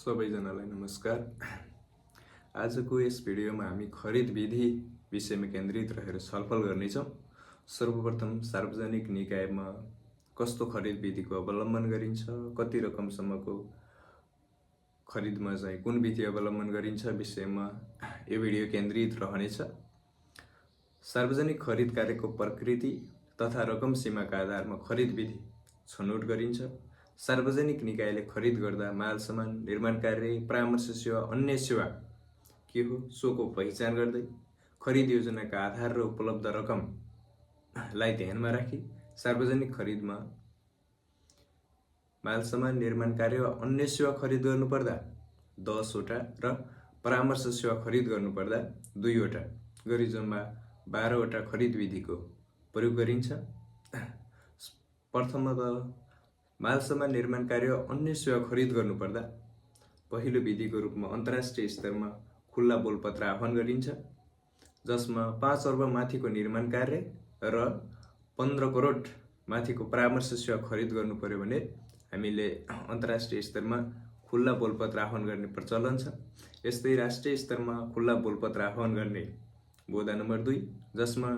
सबैजनालाई नमस्कार। आजको यस भिडियोमा हामी खरिद विधि विषयमा केन्द्रित रहेर छलफल गर्नेछौँ। सर्वप्रथम सार्वजनिक निकायमा कस्तो खरिद विधिको अवलम्बन गरिन्छ, कति रकमसम्मको खरिदमा चाहिँ कुन विधि अवलम्बन गरिन्छ विषयमा यो भिडियो केन्द्रित रहनेछ। सार्वजनिक खरिद कार्यको प्रकृति तथा रकम सीमाका आधारमा खरिद विधि छनौट गरिन्छ। सार्वजनिक निकायले खरिद गर्दा माल सामान, निर्माण कार्य, परामर्श सेवा, अन्य सेवा के हो सोको पहिचान गर्दै खरिद योजनाका आधार र उपलब्ध रकमलाई ध्यानमा राखी सार्वजनिक खरिदमा माल सामान, निर्माण कार्य वा अन्य सेवा खरिद गर्नुपर्दा 10 वटा र परामर्श सेवा खरिद गर्नुपर्दा 2 वटा गरी जम्मा 12 वटा खरिद विधिको प्रयोग गरिन्छ। प्रथमतः माल सामान, निर्माण कार्य वा अन्य सेवा खरिद गर्नुपर्दा पहिलो विधिको रूपमा अन्तर्राष्ट्रिय स्तरमा खुल्ला बोलपत्र आह्वान गरिन्छ, जसमा 5 अर्ब माथिको निर्माण कार्य र 15 करोड माथिको परामर्श सेवा खरिद गर्नु पर्यो भने हामीले अन्तर्राष्ट्रिय स्तरमा खुल्ला बोलपत्र आह्वान गर्ने प्रचलन छ। यस्तै राष्ट्रिय स्तरमा खुल्ला बोलपत्र आह्वान गर्ने बोधा नम्बर 2, जसमा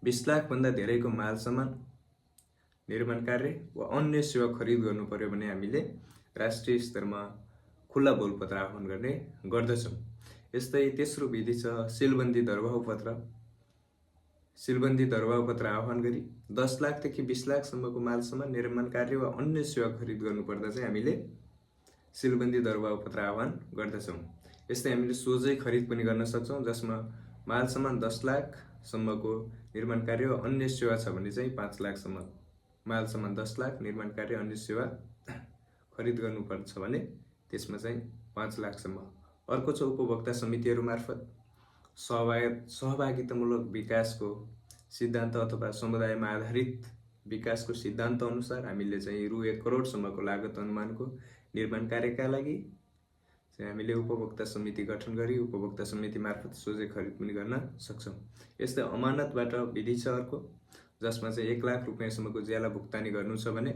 20 लाख भन्दा धेरैको माल सामान, निर्माण कार्य वा अन्य सेवा खरिद गर्नु पर्यो भने हामीले राष्ट्रिय स्तरमा खुल्ला बोलपत्र आह्वान गर्ने गर्दछौँ। यस्तै तेस्रो विधि छ सिलबन्दी दरबाउ पत्र आह्वान गरी 10 लाखदेखि 20 लाखसम्मको माल सामान, निर्माण कार्य वा अन्य सेवा खरिद गर्नुपर्दा चाहिँ हामीले सिलबन्दी दरबाउ पत्र आह्वान गर्दछौँ। यस्तै हामीले सोझै खरिद पनि गर्न सक्छौँ, जसमा माल सामान 10 लाखसम्मको, निर्माण कार्य वा अन्य सेवा छ भने चाहिँ 5 लाखसम्म माल सामान, 10 लाख, निर्माण कार्य अन्य सेवा खरिद गर्नुपर्छ भने त्यसमा चाहिँ 5 लाखसम्म। अर्को छ उपभोक्ता समितिहरू मार्फत सहभागितामूलक विकासको सिद्धान्त अथवा समुदायमा आधारित विकासको सिद्धान्त अनुसार हामीले चाहिँ रु 1 करोडसम्मको लागत अनुमानको निर्माण कार्यका लागि चाहिँ हामीले उपभोक्ता समिति गठन गरी उपभोक्ता समिति मार्फत सोझै खरिद पनि गर्न सक्छौँ। यस्तै अमानतबाट विधि छ अर्को, जसमा चाहिँ 1 लाख रुपियाँसम्मको ज्याला भुक्तानी गर्नु छ भने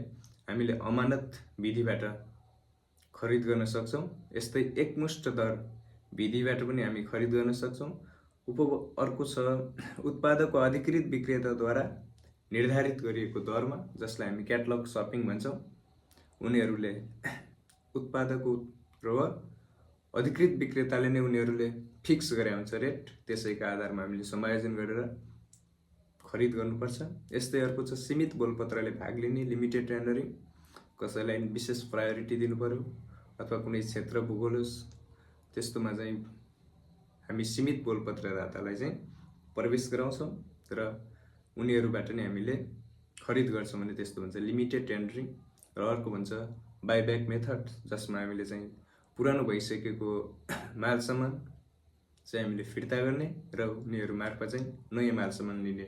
हामीले अमानत विधिबाट खरिद गर्न सक्छौँ। यस्तै एकमुष्ट दर विधिबाट पनि हामी खरिद गर्न सक्छौँ। अर्को छ उत्पादकको अधिकृत विक्रेताद्वारा निर्धारित गरिएको दरमा, जसलाई हामी क्याटलग सपिङ भन्छौँ। उनीहरूले उत्पादकको र अधिकृत विक्रेताले नै उनीहरूले फिक्स गरे हुन्छ रेट, त्यसैका आधारमा हामीले समायोजन गरेर खरिद गर्नुपर्छ। यस्तै अर्को छ सीमित बोलपत्रले भाग लिने लिमिटेड टेन्डरिङ, कसैलाई विशेष प्रायोरिटी दिनु पर्यो अथवा कुनै क्षेत्र भूगोल होस् त्यस्तोमा चाहिँ हामी सीमित बोलपत्रदातालाई चाहिँ प्रवेश गराउँछौँ र उनीहरूबाट नै हामीले खरिद गर्छौँ भने त्यस्तो भन्छ लिमिटेड टेन्डरिङ। र अर्को भन्छ बाइब्याक मेथड, जसमा हामीले चाहिँ पुरानो भइसकेको माल सामान चाहिँ हामीले फिर्ता गर्ने र उनीहरू मार्फत चाहिँ नयाँ माल सामान लिने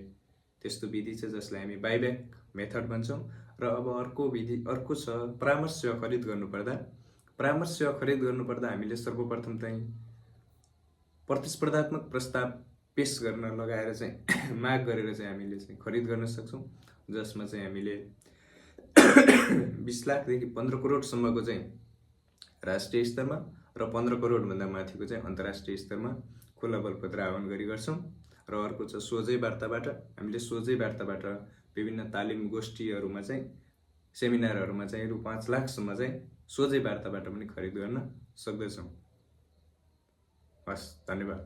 त्यस्तो विधि छ, जसलाई हामी बाइब्याक मेथड भन्छौँ। र अब अर्को छ परामर्श सेवा खरिद गर्नुपर्दा हामीले सर्वप्रथम चाहिँ प्रतिस्पर्धात्मक प्रस्ताव पेश गर्न लगाएर चाहिँ माग गरेर चाहिँ हामीले चाहिँ खरिद गर्न सक्छौँ, जसमा चाहिँ हामीले 20 लाखदेखि 15 करोडसम्मको चाहिँ राष्ट्रिय स्तरमा र 15 करोडभन्दा माथिको चाहिँ अन्तर्राष्ट्रिय स्तरमा खुल्ला बोलपत्र आह्वान गरी गर्छौँ। र अर्को छ सोझै वार्ताबाट, हामीले सोझै वार्ताबाट विभिन्न तालिम गोष्ठीहरूमा चाहिँ सेमिनारहरूमा चाहिँ रु 5 लाखसम्म चाहिँ सोझै वार्ताबाट पनि खरिद गर्न सक्दछौँ। हस्, धन्यवाद।